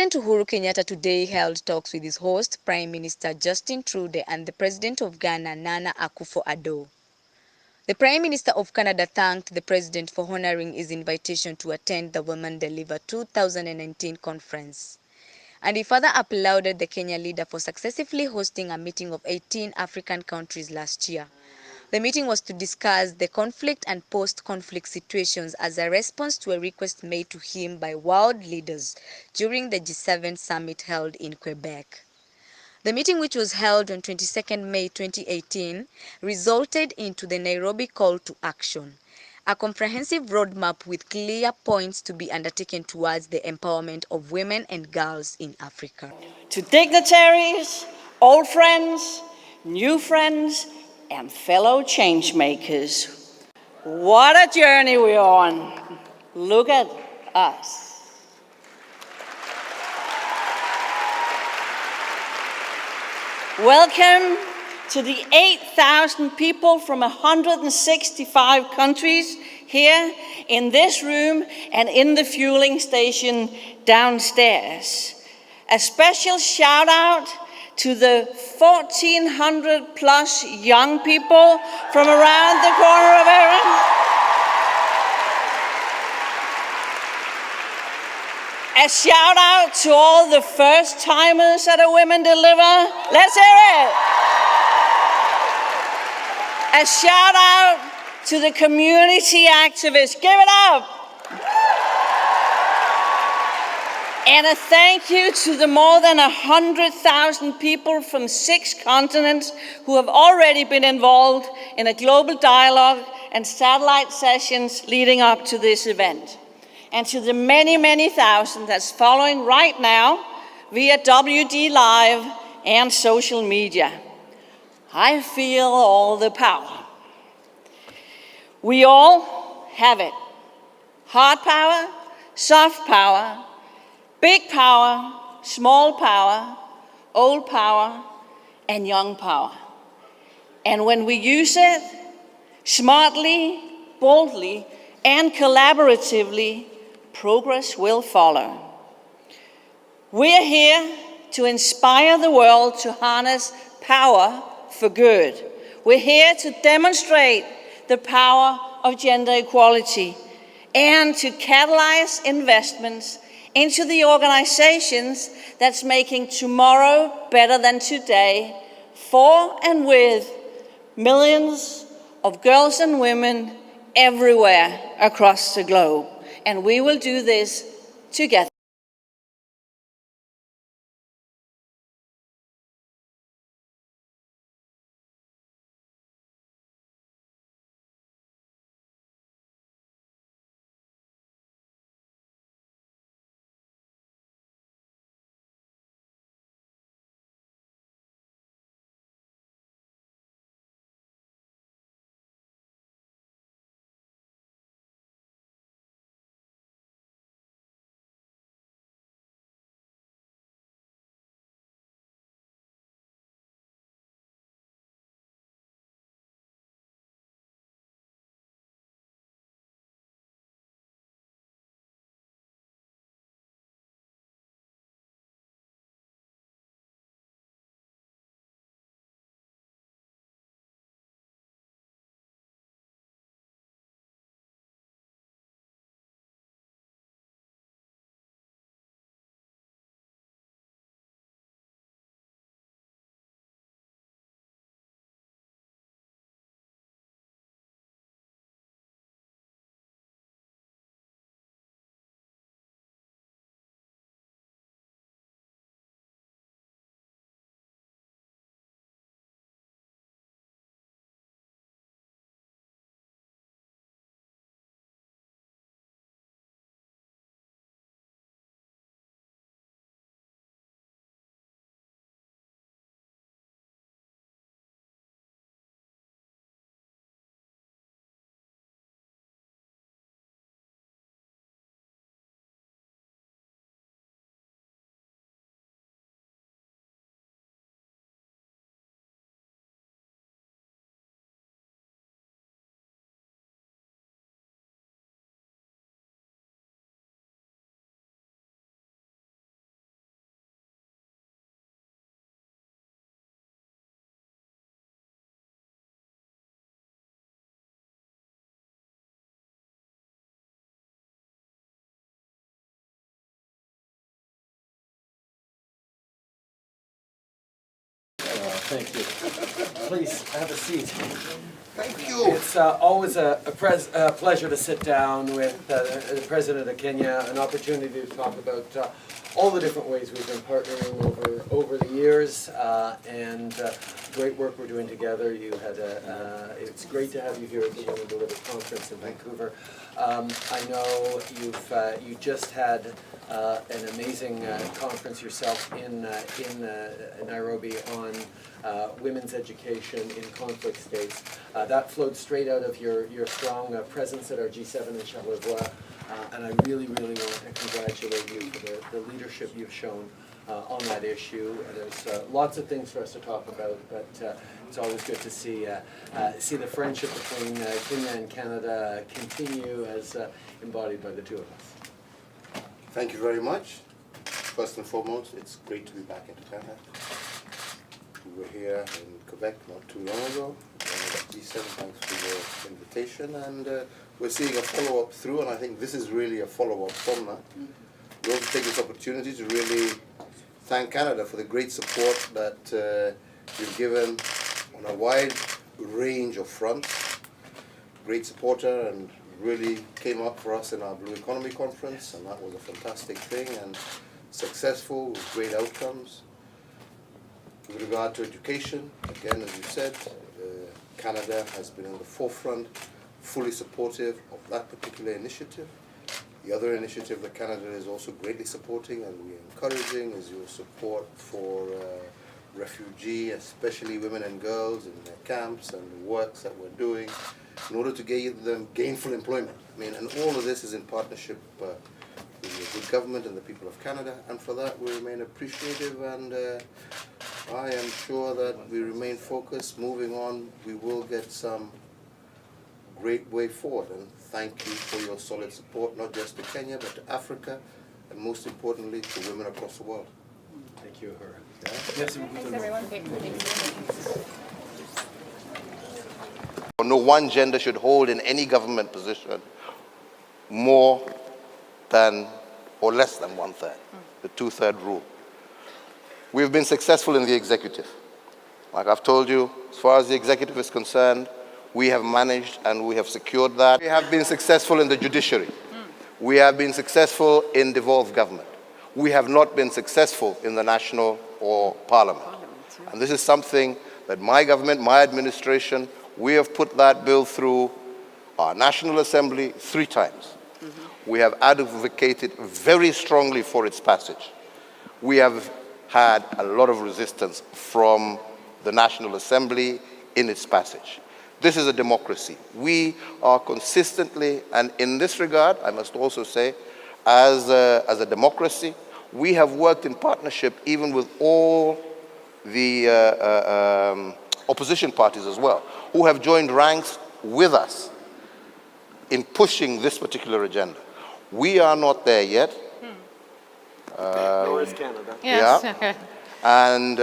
President Uhuru Kenyatta today held talks with his host, Prime Minister Justin Trudeau, and the President of Ghana, Nana Akufo-Addo. The Prime Minister of Canada thanked the President for honoring his invitation to attend the Women Deliver 2019 conference. And he further applauded the Kenya leader for successfully hosting a meeting of 18 African countries last year. The meeting was to discuss the conflict and post-conflict situations as a response to a request made to him by world leaders during the G7 summit held in Quebec. The meeting, which was held on 22nd May 2018, resulted into the Nairobi Call to Action, a comprehensive roadmap with clear points to be undertaken towards the empowerment of women and girls in Africa. To dignitaries, old friends, new friends, and fellow changemakers, what a journey we're on. Look at us. Welcome to the 8,000 people from 165 countries here in this room and in the fueling station downstairs. A special shout out to the 1,400 plus young people from around the corner of Erin. A shout out to all the first timers at a Women Deliver. Let's hear it. A shout out to the community activists. Give it up. And a thank you to the more than 100,000 people from 6 continents who have already been involved in a global dialogue and satellite sessions leading up to this event. And to the many, many thousands that's following right now via WD Live and social media. I feel all the power. We all have it. Hard power, soft power, big power, small power, old power, and young power. And when we use it smartly, boldly, and collaboratively, progress will follow. We're here to inspire the world to harness power for good. We're here to demonstrate the power of gender equality and to catalyze investments into the organizations that's making tomorrow better than today for and with millions of girls and women everywhere across the globe. And we will do this together. Thank you. Please, have a seat. Thank you. It's always a pleasure to sit down with the President of Kenya, an opportunity to talk about all the different ways we've been partnering over the years, and great work we're doing together. It's great to have you here at the Women Deliver Conference in Vancouver. I know you just had an amazing conference yourself in Nairobi on women's education in conflict states. That flowed straight out of your strong presence at our G7 in Charlevoix, and I really, really want to congratulate you for the leadership you've shown on that issue. There's lots of things for us to talk about, but it's always good to see the friendship between Kenya and Canada continue as embodied by the two of us. Thank you very much. First and foremost, it's great to be back into Canada. We were here in Quebec not too long ago. G7, thanks for the invitation, and we're seeing a follow-up through, and I think this is really a follow-up from that. We also take this opportunity to really thank Canada for the great support that you've given on a wide range of fronts. Great supporter, and really came up for us in our Blue Economy Conference, and that was a fantastic thing and successful with great outcomes. With regard to education, again, as you said, Canada has been in the forefront, fully supportive of that particular initiative. The other initiative that Canada is also greatly supporting and we're encouraging is your support for refugee, especially women and girls in their camps, and the works that we're doing in order to give them gainful employment. I mean, and all of this is in partnership with the good government and the people of Canada, and for that we remain appreciative, and I am sure that we remain focused. Moving on, we will get some great way forward, and thank you for your solid support, not just to Kenya, but to Africa, and most importantly, to women across the world. Thank you, Uhuru. Yes, Thanks, everyone. no one gender should hold in any government position more than or less than 1/3, the 2/3 rule. We've been successful in the executive. Like I've told you, as far as the executive is concerned, we have managed and we have secured that. We have been successful in the judiciary. We have been successful in devolved government. We have not been successful in the national or parliament. And this is something that my government, my administration, we have put that bill through our National Assembly 3 times. We have advocated very strongly for its passage. We have had a lot of resistance from the National Assembly in its passage. This is a democracy. We are consistently, and in this regard, I must also say, as a democracy, we have worked in partnership even with all the opposition parties as well, who have joined ranks with us in pushing this particular agenda. We are not there yet. Nor is Canada. Yes. Yeah. And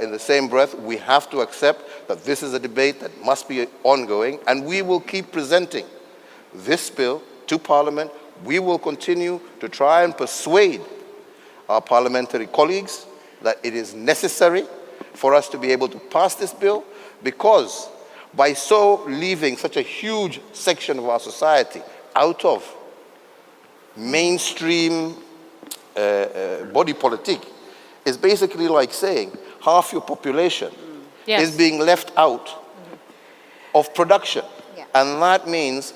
in the same breath, we have to accept that this is a debate that must be ongoing, and we will keep presenting this bill to Parliament. We will continue to try and persuade our parliamentary colleagues that it is necessary for us to be able to pass this bill, because by so leaving such a huge section of our society out of mainstream body politic is basically like saying half your population Yes. is being left out of production. Yeah. And that means,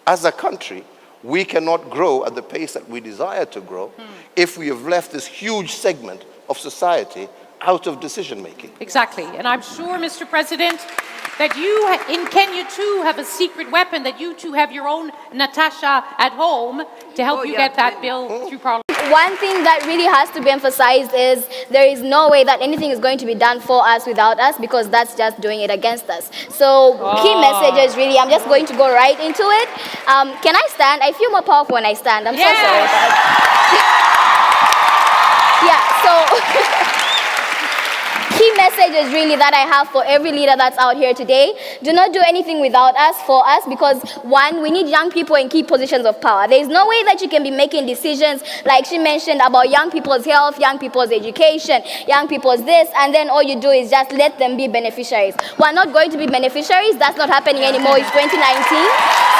as a country, we cannot grow at the pace that we desire to grow if we have left this huge segment of society out of decision making. Exactly. And I'm sure, Mr. President, that you in Kenya too have a secret weapon, that you too have your own Natasha at home to help you get that bill through Parliament. One thing that really has to be emphasized is there is no way that anything is going to be done for us without us, because that's just doing it against us. So key message is really, I'm just going to go right into it. Can I stand? I feel more powerful when I stand. I'm so sorry about that. Yeah, so key messages really that I have for every leader that's out here today: do not do anything without us, for us, because one, we need young people in key positions of power. There is no way that you can be making decisions like she mentioned about young people's health, young people's education, young people's this, and then all you do is just let them be beneficiaries. We're not going to be beneficiaries. That's not happening anymore. It's 2019.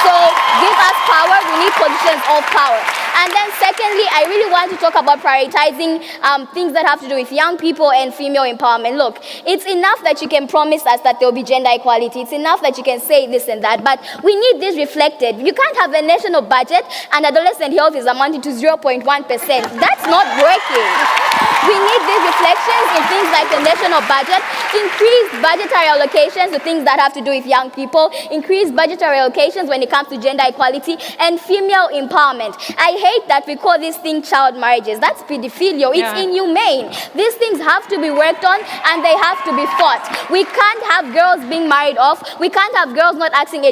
So give us power. We need positions of power. And then secondly, I really want to talk about prioritizing things that have to do with young people and female empowerment. Look, it's enough that you can promise us that there will be gender equality. It's enough that you can say this and that, but we need this reflected. You can't have a national budget and adolescent health is amounting to 0.1%. That's not working. We need these reflections in things like the national budget, increased budgetary allocations to things that have to do with young people, increased budgetary allocations when it comes to gender equality and female empowerment. I hate that we call this thing child marriages. That's pedophilia. It's inhumane. These things have to be worked on and they have to be fought. We can't have girls being married off. We can't have girls not accessing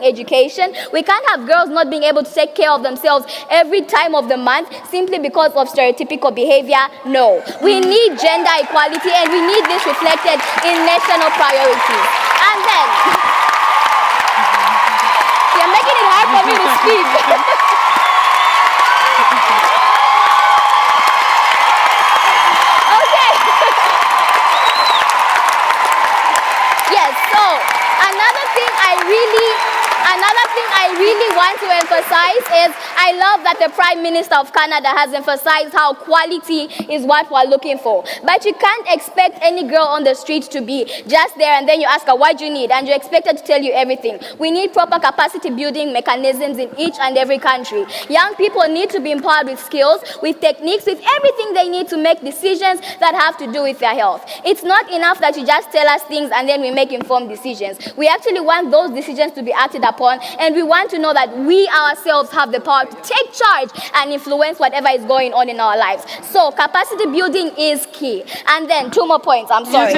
education. We can't have girls not being able to take care of themselves every time of the month simply because of stereotypical behavior. No. We need gender equality and we need this reflected in national priorities. And then, you're making it hard for me to speak. Okay. Yes, so another thing I really want to emphasize is I love that the Prime Minister of Canada has emphasized how quality is what we're looking for. But you can't expect any girl on the street to be just there and then you ask her, what do you need? And you expect her to tell you everything. We need proper capacity building mechanisms in each and every country. Young people need to be empowered with skills, with techniques, with everything they need to make decisions that have to do with their health. It's not enough that you just tell us things and then we make informed decisions. We actually want those decisions to be acted upon, and we want to know that we ourselves have the power to take charge and influence whatever is going on in our lives. So capacity building is key. And then 2 more points, I'm sorry.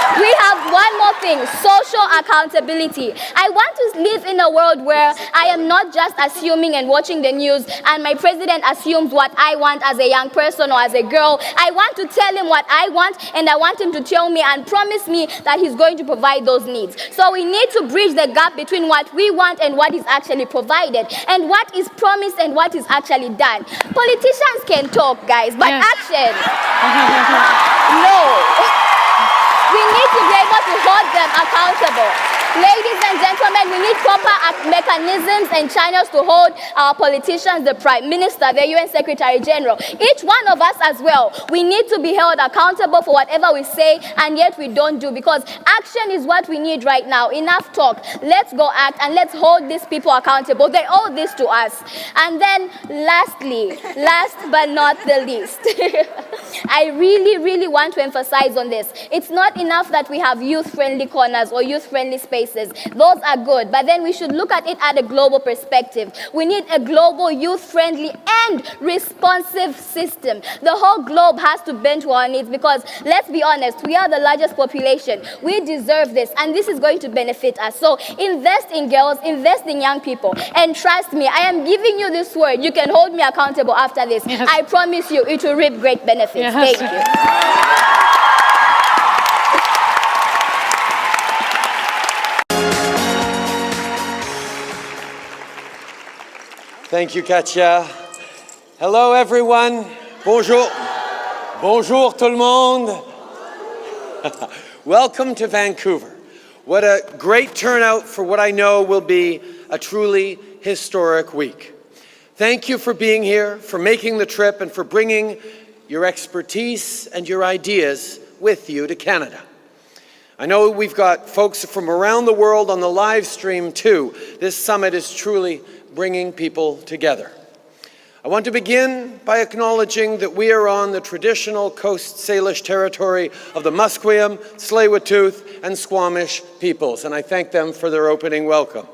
We have one more thing: social accountability. I want to live in a world where I am not just assuming and watching the news and my president assumes what I want as a young person or as a girl. I want to tell him what I want, and I want him to tell me and promise me that he's going to provide those needs. So we need to bridge the gap between what we want and what is actually provided, and what is promised and what is actually done. Politicians can talk, guys, but action, no. We need to be able to hold them accountable. Ladies and gentlemen, we need proper mechanisms and channels to hold our politicians, the Prime Minister, the UN Secretary General, each one of us as well. We need to be held accountable for whatever we say and yet we don't do, because action is what we need right now. Enough talk. Let's go act and let's hold these people accountable. They owe this to us. And then lastly, last but not the least, I really want to emphasize on this. It's not enough that we have youth-friendly corners or youth-friendly spaces. Those are good, but then we should look at it at a global perspective. We need a global youth-friendly and responsive system. The whole globe has to bend to our needs, because let's be honest, we are the largest population. We deserve this, and this is going to benefit us. So invest in girls, invest in young people, and trust me, I am giving you this word. You can hold me accountable after this. I promise you, it will reap great benefits. Thank you. Thank you, Katia. Hello, everyone. Bonjour. Bonjour, tout le monde. Welcome to Vancouver. What a great turnout for what I know will be a truly historic week. Thank you for being here, for making the trip, and for bringing your expertise and your ideas with you to Canada. I know we've got folks from around the world on the live stream too. This summit is truly bringing people together. I want to begin by acknowledging that we are on the traditional Coast Salish territory of the Musqueam, Tsleil-Waututh, and Squamish peoples, and I thank them for their opening welcome.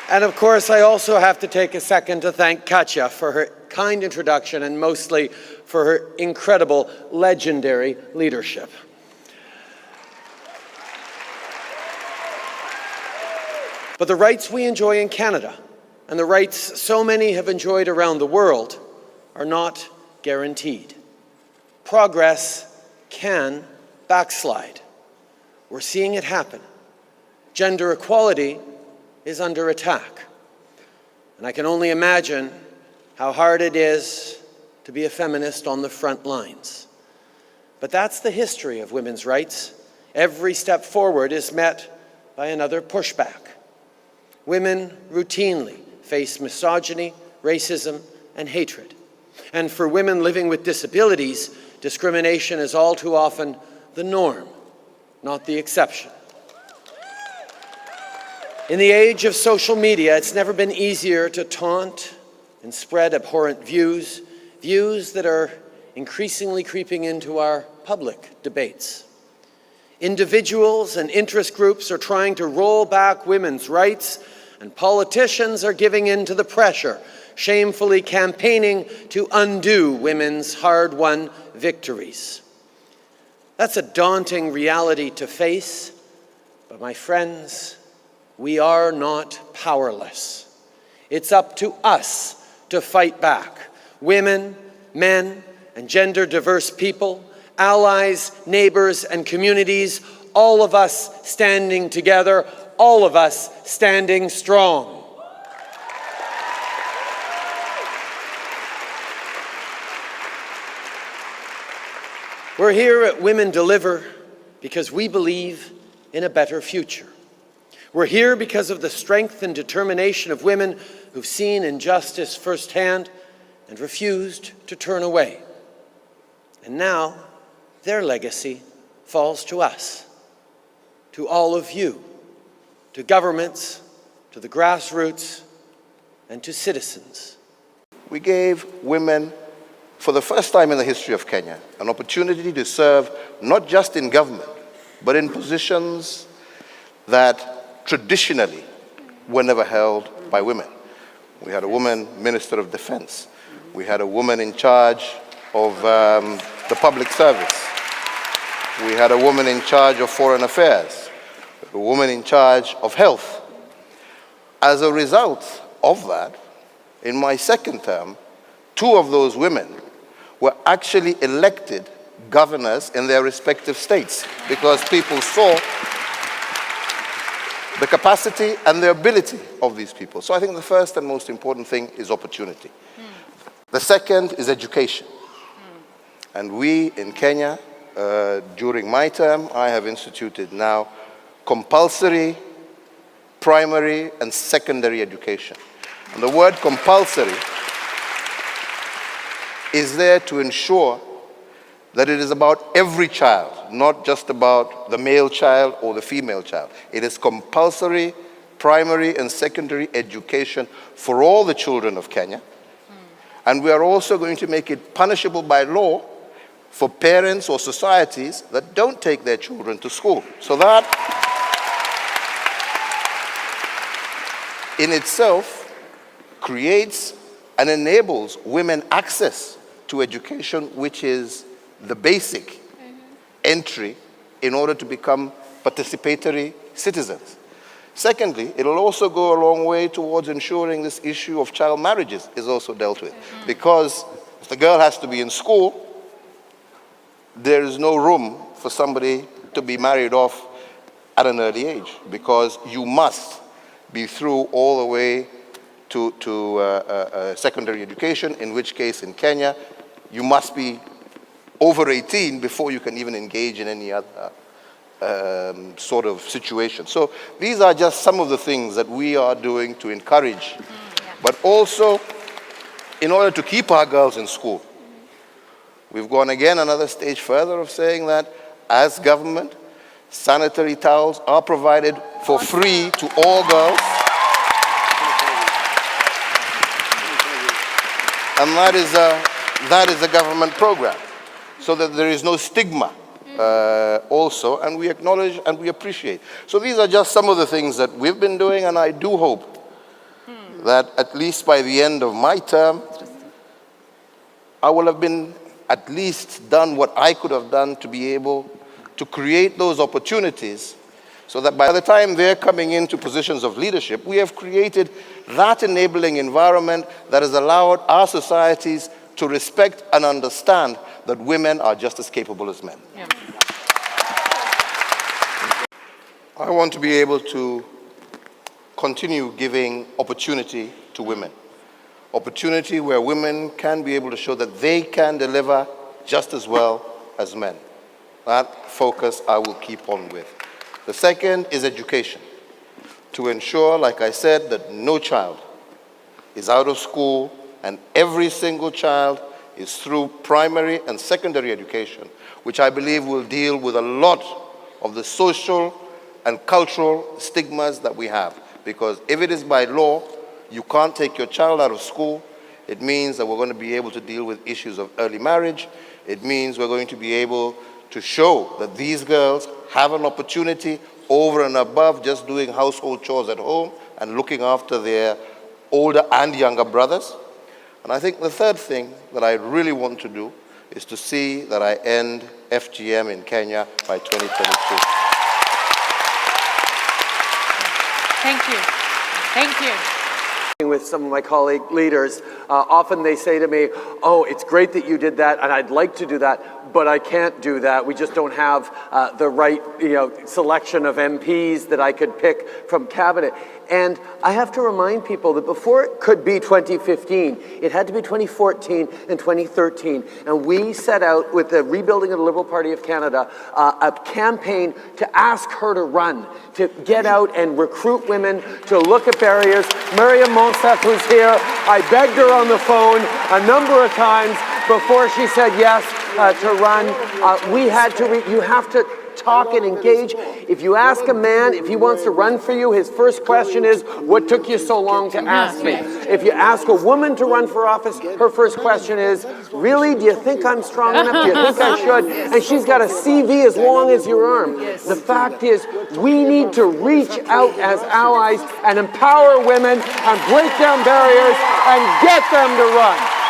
And of course, I also have to take a second to thank Katia for her kind introduction and mostly for her incredible, legendary leadership. But the rights we enjoy in Canada, and the rights so many have enjoyed around the world, are not guaranteed. Progress can backslide. We're seeing it happen. Gender equality is under attack. And I can only imagine how hard it is to be a feminist on the front lines. But that's the history of women's rights. Every step forward is met by another pushback. Women routinely face misogyny, racism, and hatred. And for women living with disabilities, discrimination is all too often the norm, not the exception. In the age of social media, it's never been easier to taunt and spread abhorrent views that are increasingly creeping into our public debates. Individuals and interest groups are trying to roll back women's rights, and politicians are giving in to the pressure, shamefully campaigning to undo women's hard-won victories. That's a daunting reality to face, but my friends, we are not powerless. It's up to us to fight back. Women, men, and gender-diverse people, allies, neighbors, and communities, all of us standing together, all of us standing strong. We're here at Women Deliver because we believe in a better future. We're here because of the strength and determination of women who've seen injustice firsthand and refused to turn away. And now, their legacy falls to us, to all of you, to governments, to the grassroots, and to citizens. We gave women, for the first time in the history of Kenya, an opportunity to serve not just in government, but in positions that traditionally were never held by women. We had a woman Minister of Defense. We had a woman in charge of the public service. We had a woman in charge of foreign affairs. A woman in charge of health. As a result of that, in my second term, 2 of those women were actually elected governors in their respective states because people saw the capacity and the ability of these people. So I think the first and most important thing is opportunity. The second is education. And we in Kenya, during my term, I have instituted now compulsory primary and secondary education. And the word compulsory is there to ensure that it is about every child, not just about the male child or the female child. It is compulsory primary and secondary education for all the children of Kenya. And we are also going to make it punishable by law for parents or societies that don't take their children to school. So that in itself creates and enables women access to education, which is the basic entry in order to become participatory citizens. Secondly, it will also go a long way towards ensuring this issue of child marriages is also dealt with. Because if the girl has to be in school, there is no room for somebody to be married off at an early age, because you must be through all the way to secondary education, in which case in Kenya, you must be over 18 before you can even engage in any other sort of situation. So these are just some of the things that we are doing to encourage, but also in order to keep our girls in school. We've gone again another stage further of saying that as government, sanitary towels are provided for free to all girls. And that is a government program, so that there is no stigma also, and we acknowledge and we appreciate. So these are just some of the things that we've been doing, and I do hope that at least by the end of my term, I will have been at least done what I could have done to be able to create those opportunities, so that by the time they're coming into positions of leadership, we have created that enabling environment that has allowed our societies to respect and understand that women are just as capable as men. Yeah. I want to be able to continue giving opportunity to women. Opportunity where women can be able to show that they can deliver just as well as men. That focus I will keep on with. The second is education. To ensure, like I said, that no child is out of school and every single child is through primary and secondary education, which I believe will deal with a lot of the social and cultural stigmas that we have. Because if it is by law, you can't take your child out of school, it means that we're going to be able to deal with issues of early marriage. It means we're going to be able to show that these girls have an opportunity over and above just doing household chores at home and looking after their older and younger brothers. And I think the third thing that I really want to do is to see that I end FGM in Kenya by 2022. Thank you. Thank you. With some of my colleague leaders, often they say to me, oh, it's great that you did that and I'd like to do that, but I can't do that. We just don't have the right selection of MPs that I could pick from cabinet. And I have to remind people that before it could be 2015, it had to be 2014 and 2013. And we set out with the Rebuilding of the Liberal Party of Canada a campaign to ask her to run, to get out and recruit women, to look at barriers. Miriam Monsef, who's here, I begged her on the phone a number of times before she said yes to run. We had to, you have to talk and engage. If you ask a man if he wants to run for you, his first question is, what took you so long to ask me? If you ask a woman to run for office, her first question is, really, do you think I'm strong enough? Do you think I should? And she's got a CV as long as your arm. The fact is, we need to reach out as allies and empower women and break down barriers and get them to run.